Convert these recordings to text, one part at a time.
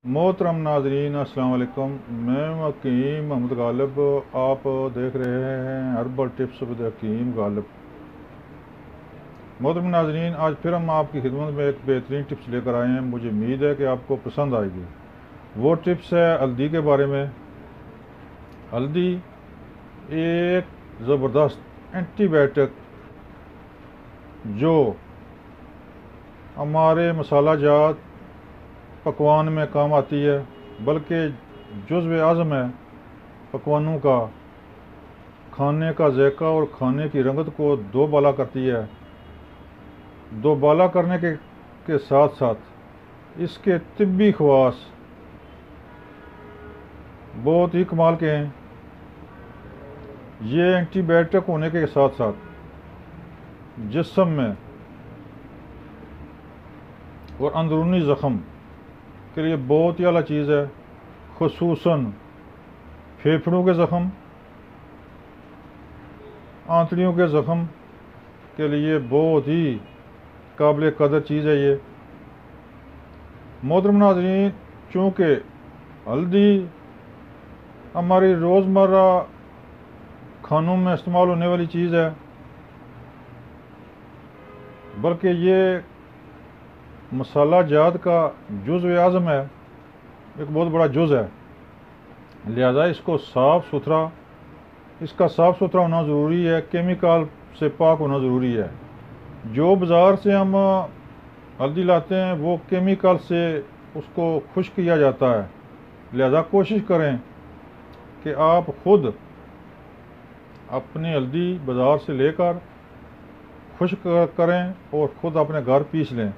मोहतरम नाजरीन अस्सलाम वालेकुम। मैं हकीम मोहम्मद गालिब, आप देख रहे हैं हर्बल टिप्स विद हकीम गालिब। मोहतरम नाजरीन, आज फिर हम आपकी खिदमत में एक बेहतरीन टिप्स लेकर आए हैं। मुझे उम्मीद है कि आपको पसंद आएगी। वो टिप्स है हल्दी के बारे में। हल्दी एक ज़बरदस्त एंटीबायोटिक जो हमारे मसाला जात पकवान में काम आती है, बल्कि जुज़्व आज़म है पकवानों का। खाने का ज़ायका और खाने की रंगत को दो बाला करती है। दो बाला करने के साथ साथ इसके तिब्बी ख़वास बहुत ही कमाल के हैं। ये एंटीबायोटिक होने के साथ साथ जिस्म में और अंदरूनी ज़ख़म के लिए बहुत ही आला चीज़ है। खुसूसन फेफड़ों के ज़ख़म, आंतड़ियों के ज़ख़म के लिए बहुत ही काबिल कदर चीज़ है ये। मोहतरम नाज़रीन, चूँकि हल्दी हमारी रोज़मर्रा खानों में इस्तेमाल होने वाली चीज़ है, बल्कि ये मसाला जात का जुज़्व आज़म है, एक बहुत बड़ा जुज़ है। लिहाजा इसको इसका साफ़ सुथरा होना ज़रूरी है, केमिकल से पाक होना ज़रूरी है। जो बाज़ार से हम हल्दी लाते हैं वो केमिकल से उसको खुश्क किया जाता है। लिहाजा कोशिश करें कि आप ख़ुद अपनी हल्दी बाज़ार से लेकर खुश्क करें और ख़ुद अपने घर पीस लें।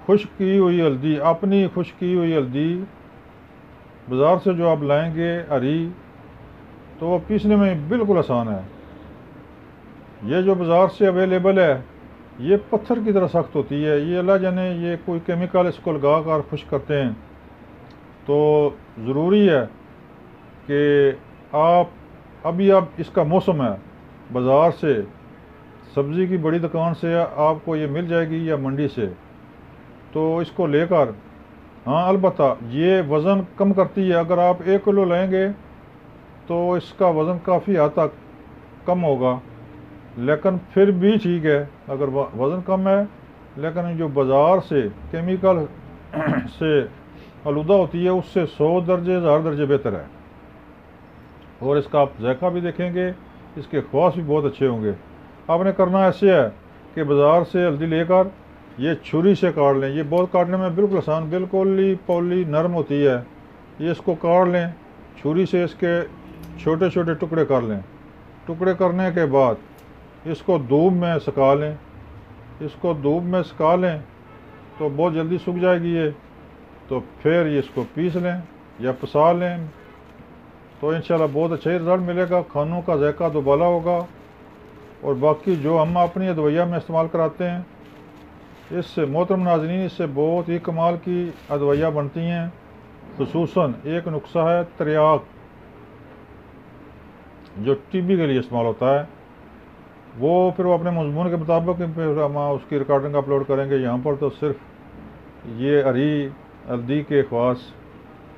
खुश्क की हुई हल्दी, अपनी खुश्क की हुई हल्दी बाज़ार से जो आप लाएंगे हरी, तो वो पीसने में बिल्कुल आसान है। ये जो बाज़ार से अवेलेबल है ये पत्थर की तरह सख्त होती है। ये अल्लाह जाने ये कोई केमिकल इसको लगा कर खुश्क करते हैं। तो ज़रूरी है कि आप इसका मौसम है, बाज़ार से सब्ज़ी की बड़ी दुकान से आपको ये मिल जाएगी या मंडी से, तो इसको लेकर, हाँ अलबत्ता ये वज़न कम करती है। अगर आप 1 किलो लेंगे तो इसका वज़न काफ़ी हद तक कम होगा, लेकिन फिर भी ठीक है अगर वज़न कम है। लेकिन जो बाज़ार से केमिकल से आलूदा होती है उससे 100 दर्जे 1000 दर्जे बेहतर है। और इसका आप ज़ायका भी देखेंगे, इसके ख़वास भी बहुत अच्छे होंगे। आपने करना ऐसे है कि बाज़ार से हल्दी लेकर ये छुरी से काट लें। ये बहुत काटने में बिल्कुल आसान, बिल्कुल ही पौली नरम होती है। ये इसको काट लें छुरी से, इसके छोटे छोटे टुकड़े कर लें। टुकड़े करने के बाद इसको धूप में सुखा लें। इसको धूप में सुखा लें तो बहुत जल्दी सूख जाएगी ये। तो फिर ये इसको पीस लें या पिसा लें, तो इंशाल्लाह बहुत अच्छा रिज़ल्ट मिलेगा। खानों का ज़ायका दोबाला होगा। और बाकी जो हम अपनी अदविया में इस्तेमाल कराते हैं, इससे मोहतरम नाज़रीन इससे बहुत ही कमाल की अदविया बनती हैं। खुसूसन एक नुस्खा है त्रियाक, जो टीबी के लिए इस्तेमाल होता है। वो फिर वो अपने मज़मून के मुताबिक फिर हम उसकी रिकॉर्डिंग अपलोड करेंगे। यहाँ पर तो सिर्फ ये हरी हल्दी के ख़वास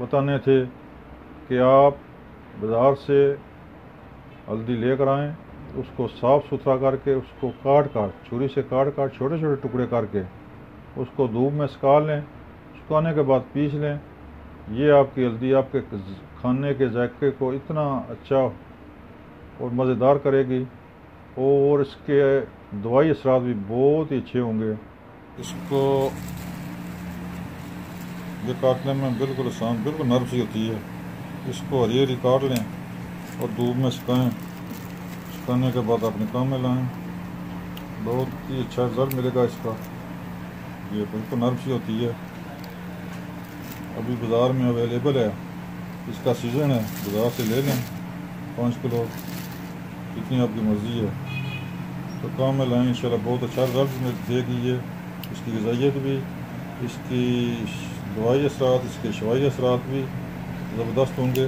बताने थे कि आप बाज़ार से हल्दी लेकर आएँ, उसको साफ़ सुथरा करके उसको काट कर छुरी से काट कर छोटे छोटे टुकड़े करके उसको धूप में सुखा लें। सुखाने के बाद पीस लें। ये आपकी हल्दी आपके खाने के जायके को इतना अच्छा और मज़ेदार करेगी, और इसके दवाई असरात भी बहुत ही अच्छे होंगे। इसको ये काटने में बिल्कुल आसान, बिल्कुल नर्म सी होती है। इसको हरी हरी काट लें और धूप में सुखाएँ। सुखाने के बाद अपने काम में लाएँ, बहुत ही अच्छा रिज़ल्ट मिलेगा इसका। ये बिल्कुल नर्म सी होती है। अभी बाज़ार में अवेलेबल है, इसका सीज़न है, बाज़ार से ले लें 5 किलो, जितनी आपकी मर्ज़ी है। तो काम में लाएँ, इंशाल्लाह बहुत अच्छा रिज़ल्ट देगी ये। इसकी ग़िज़ाइयत भी, इसकी दवाई असरात, इसके शवाई असरात भी ज़बरदस्त होंगे।